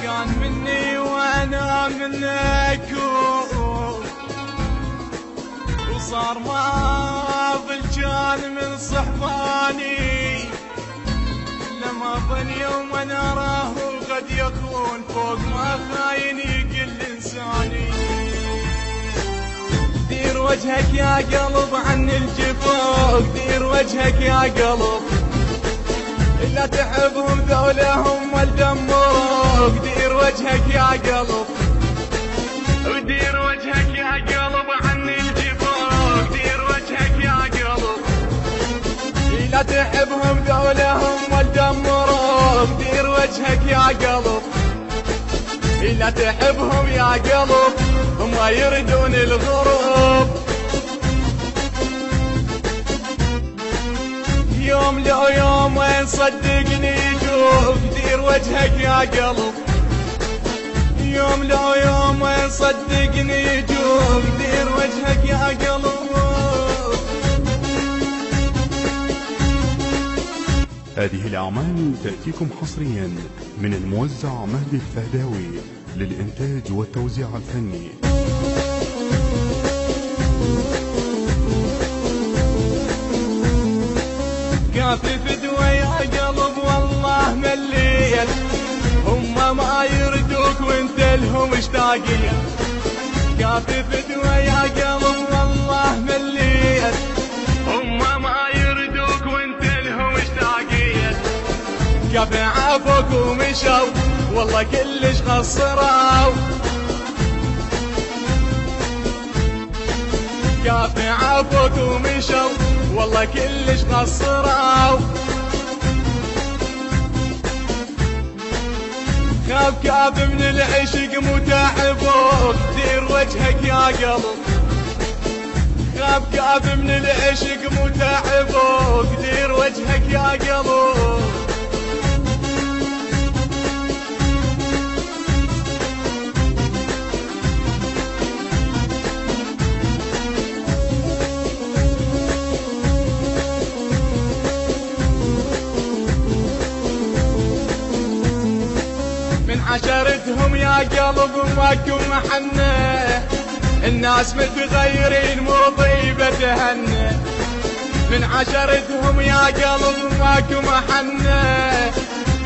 كان مني وانا منك وصار ما ظل كان من صحباني لما ظل يوم انا اراه قد يكون فوق ما خايني كل انساني. دير وجهك يا قلب عن الجفوق، دير وجهك يا قلب لا تحبهم ذولهم والدموق. دير وجهك يا قلب ودير وجهك يا قلب عن الجفوق، دير وجهك يا قلب لا تحبهم ذولهم والدموق. دير وجهك يا قلب لا تحبهم يا قلب هم يردون الغروب. يوم لو يوم وين صدقني يجوك. دير وجهك يا قلب يوم لو يوم وين صدقني يجوك. دير وجهك يا قلب. هذه الأعمال تأتيكم حصريا من الموزع مهدي الفهداوي للإنتاج والتوزيع الفني. كافي فدوى يا قلب والله مليت هم ما يردوك وانت لهم اشتاقية. كافي فدوى يا قلب والله مليت هم ما يردوك وانت لهم اشتاقية. كافي عافوك ومشوا والله كلش خسروا. كافي عافوك ومشوا والله كلش خسروا. خاف كاف من العشق متعبوك. دير وجهك يا قلب خاف كاف من العشق متعبوك. دير وجهك يا قلب. عشرتهم يا قلب ماكو محنة. الناس متغيرين مو طيبة تهنى. من عشرتهم يا قلب ماكو محنة.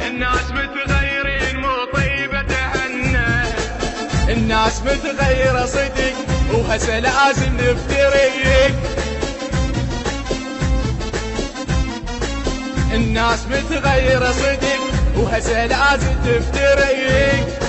الناس متغيرين مو طيبة تهنى. الناس متغيرة صدق وهسه لازم نفترق. الناس متغيرة صدق وهسه لازم تفترق.